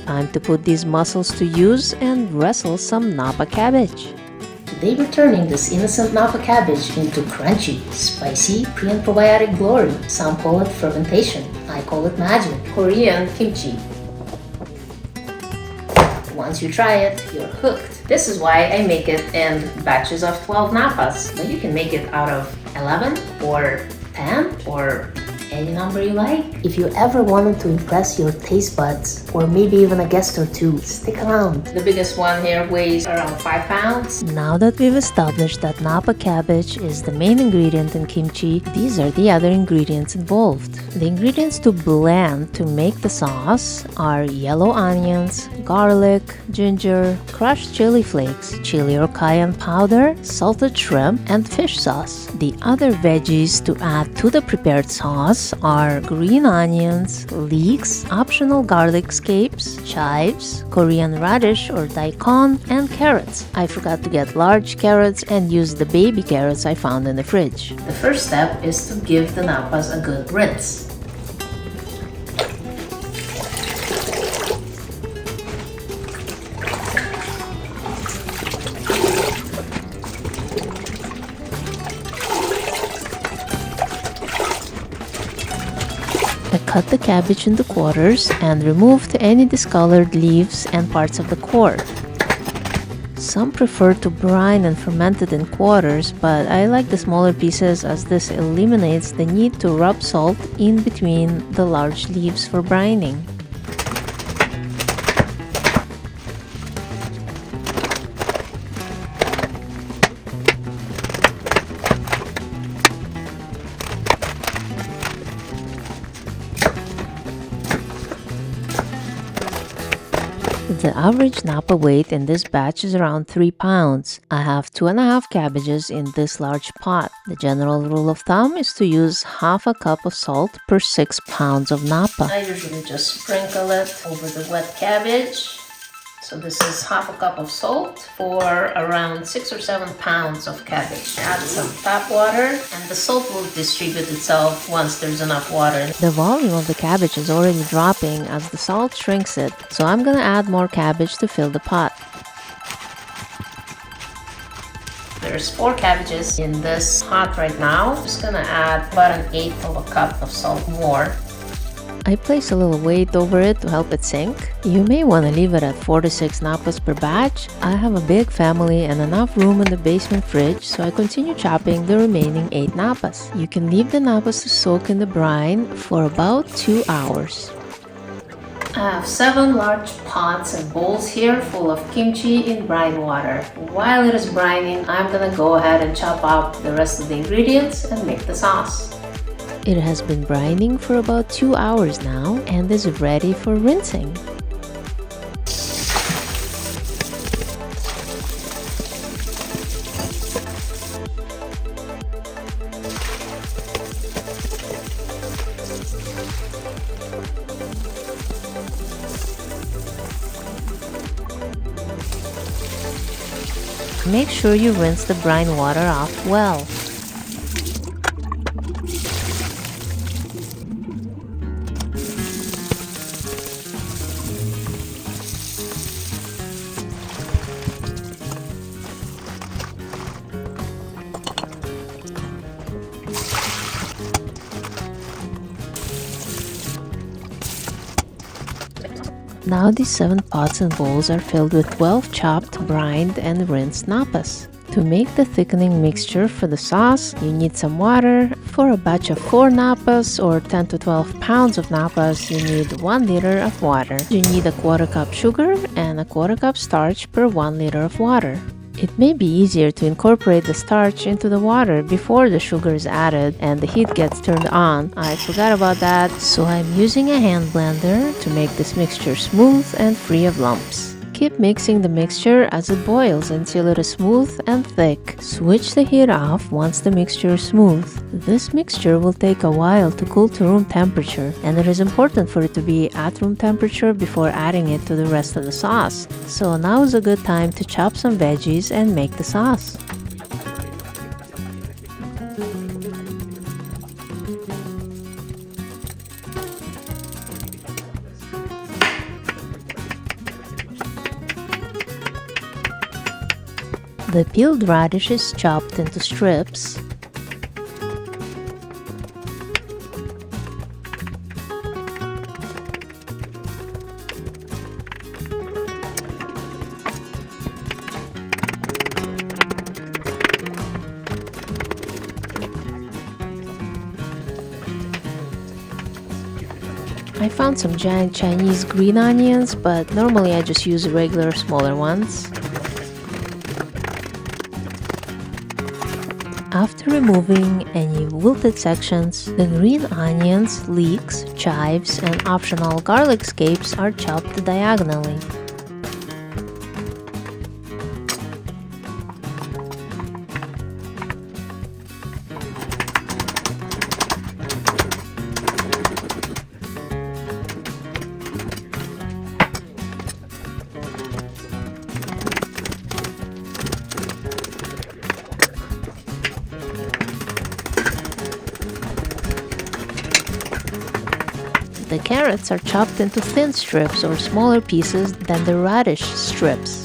Time to put these muscles to use and wrestle some napa cabbage. Today we're turning this innocent napa cabbage into crunchy, spicy, pre and probiotic glory. Some call it fermentation. I call it magic. Korean kimchi. Once you try it, you're hooked. This is why I make it in batches of 12 napas. But you can make it out of 11 or 10 or any number you like. If you ever wanted to impress your taste buds, or maybe even a guest or two, stick around. The biggest one here weighs around 5 pounds. Now that we've established that napa cabbage is the main ingredient in kimchi, these are the other ingredients involved. The ingredients to blend to make the sauce are yellow onions, garlic, ginger, crushed chili flakes, chili or cayenne powder, salted shrimp, and fish sauce. The other veggies to add to the prepared sauce are green onions, leeks, optional garlic scapes, chives, Korean radish or daikon, and carrots. I forgot to get large carrots and used the baby carrots I found in the fridge. The first step is to give the napas a good rinse. I cut the cabbage into quarters and removed any discolored leaves and parts of the core. Some prefer to brine and ferment it in quarters, but I like the smaller pieces as this eliminates the need to rub salt in between the large leaves for brining. The average napa weight in this batch is around 3 pounds. I have 2.5 cabbages in this large pot. The general rule of thumb is to use half a cup of salt per 6 pounds of napa. I usually just sprinkle it over the wet cabbage. So this is half a cup of salt for around 6 or 7 pounds of cabbage. Add some tap water and the salt will distribute itself once there's enough water. The volume of the cabbage is already dropping as the salt shrinks it, so I'm gonna add more cabbage to fill the pot. There's 4 cabbages in this pot right now. I'm just gonna add about 1/8 of a cup of salt more. I place a little weight over it to help it sink. You may want to leave it at 4 to 6 napas per batch. I have a big family and enough room in the basement fridge, so I continue chopping the remaining 8 napas. You can leave the napas to soak in the brine for about 2 hours. I have 7 large pots and bowls here full of kimchi in brine water. While it is brining, I'm gonna go ahead and chop up the rest of the ingredients and make the sauce. It has been brining for about 2 hours now and is ready for rinsing. Make sure you rinse the brine water off well. Now these 7 pots and bowls are filled with 12 chopped, brined, and rinsed napas. To make the thickening mixture for the sauce, you need some water. For a batch of 4 napas or 10 to 12 pounds of napas, you need 1 liter of water. You need a 1/4 cup sugar and a 1/4 cup starch per 1 liter of water. It may be easier to incorporate the starch into the water before the sugar is added and the heat gets turned on. I forgot about that, so I'm using a hand blender to make this mixture smooth and free of lumps. Keep mixing the mixture as it boils until it is smooth and thick. Switch the heat off once the mixture is smooth. This mixture will take a while to cool to room temperature, and it is important for it to be at room temperature before adding it to the rest of the sauce. So now is a good time to chop some veggies and make the sauce. The peeled radish is chopped into strips. I found some giant Chinese green onions, but normally I just use regular smaller ones. After removing any wilted sections, the green onions, leeks, chives, and optional garlic scapes are chopped diagonally. The carrots are chopped into thin strips or smaller pieces than the radish strips.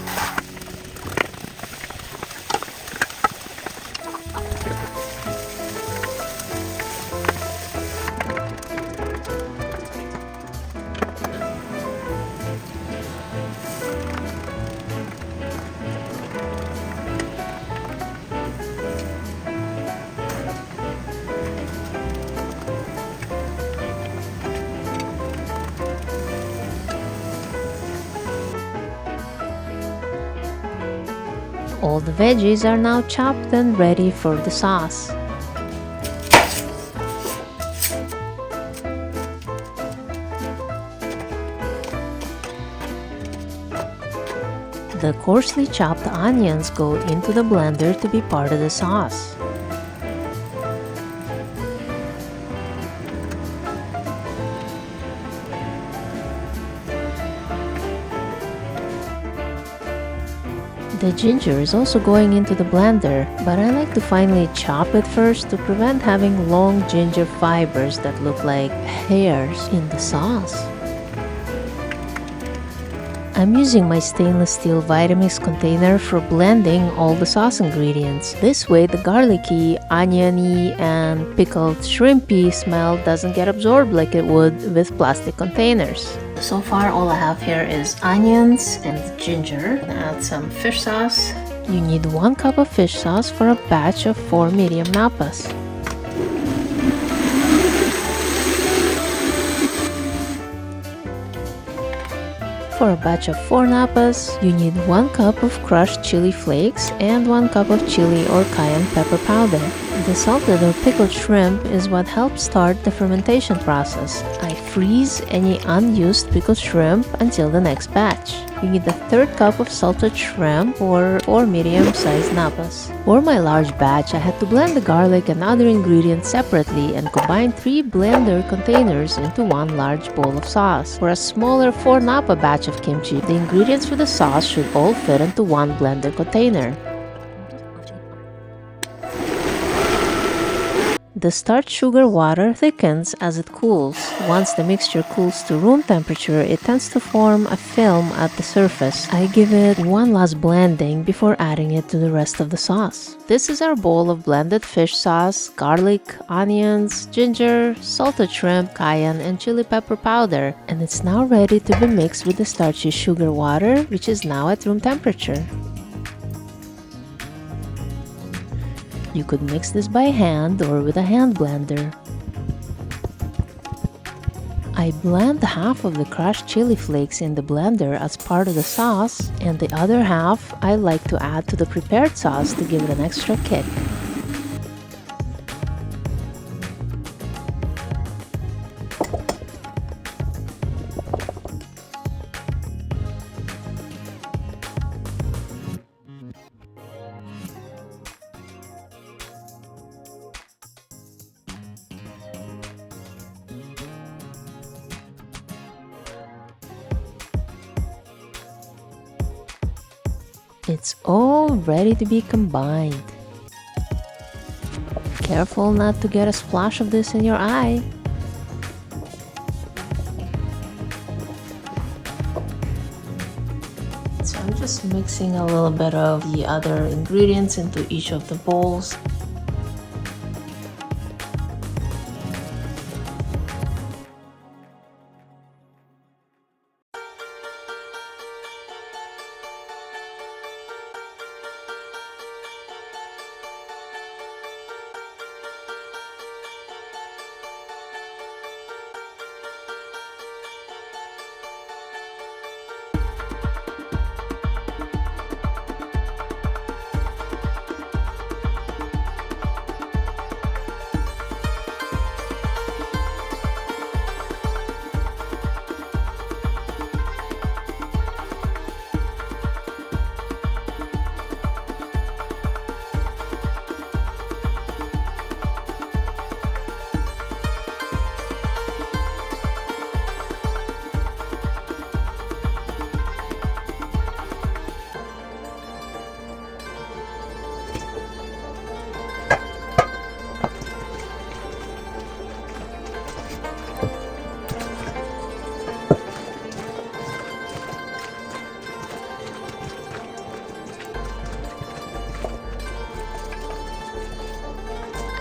All the veggies are now chopped and ready for the sauce. The coarsely chopped onions go into the blender to be part of the sauce. The ginger is also going into the blender, but I like to finely chop it first to prevent having long ginger fibers that look like hairs in the sauce. I'm using my stainless steel Vitamix container for blending all the sauce ingredients. This way the garlicky, oniony, and pickled shrimpy smell doesn't get absorbed like it would with plastic containers. So far all I have here is onions and ginger. I'm gonna add some fish sauce. You need 1 cup of fish sauce for a batch of 4 medium napas. For a batch of 4 napas, you need 1 cup of crushed chili flakes and 1 cup of chili or cayenne pepper powder. The salted or pickled shrimp is what helps start the fermentation process. I freeze any unused pickled shrimp until the next batch. You need a 1/3 cup of salted shrimp or 4 medium-sized napas. For my large batch, I had to blend the garlic and other ingredients separately and combine 3 blender containers into 1 large bowl of sauce. For a smaller 4 napa batch of kimchi, the ingredients for the sauce should all fit into 1 blender container. The starch sugar water thickens as it cools. Once the mixture cools to room temperature, it tends to form a film at the surface. I give it 1 last blending before adding it to the rest of the sauce. This is our bowl of blended fish sauce, garlic, onions, ginger, salted shrimp, cayenne, and chili pepper powder, and it's now ready to be mixed with the starchy sugar water, which is now at room temperature. You could mix this by hand or with a hand blender. I blend half of the crushed chili flakes in the blender as part of the sauce, and the other half I like to add to the prepared sauce to give it an extra kick. It's all ready to be combined. Careful not to get a splash of this in your eye. So I'm just mixing a little bit of the other ingredients into each of the bowls.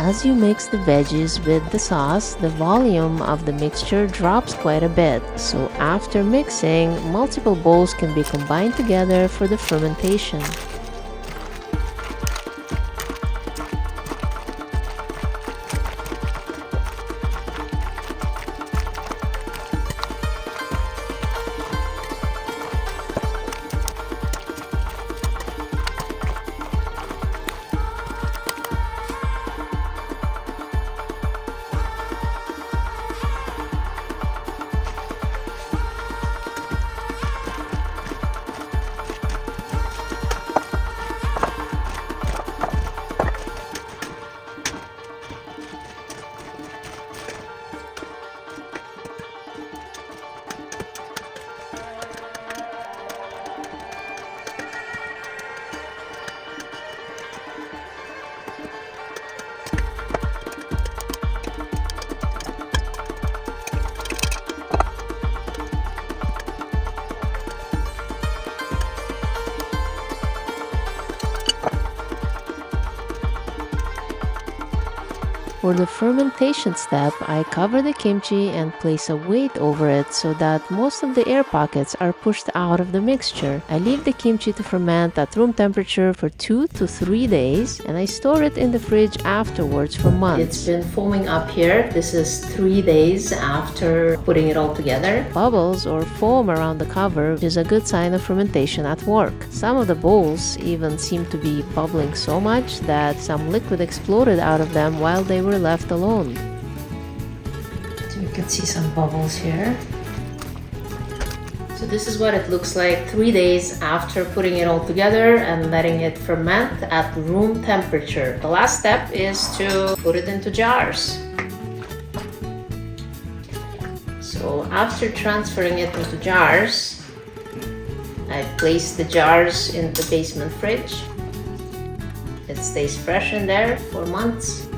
As you mix the veggies with the sauce, the volume of the mixture drops quite a bit. So after mixing, multiple bowls can be combined together for the fermentation. For the fermentation step, I cover the kimchi and place a weight over it so that most of the air pockets are pushed out of the mixture. I leave the kimchi to ferment at room temperature for 2 to 3 days, and I store it in the fridge afterwards for months. It's been foaming up here. This is 3 days after putting it all together. Bubbles or foam around the cover is a good sign of fermentation at work. Some of the bowls even seem to be bubbling so much that some liquid exploded out of them while they were left alone. So you can see some bubbles here. So this is what it looks like 3 days after putting it all together and letting it ferment at room temperature. The last step is to put it into jars. So after transferring it into jars, I place the jars in the basement fridge. It stays fresh in there for months.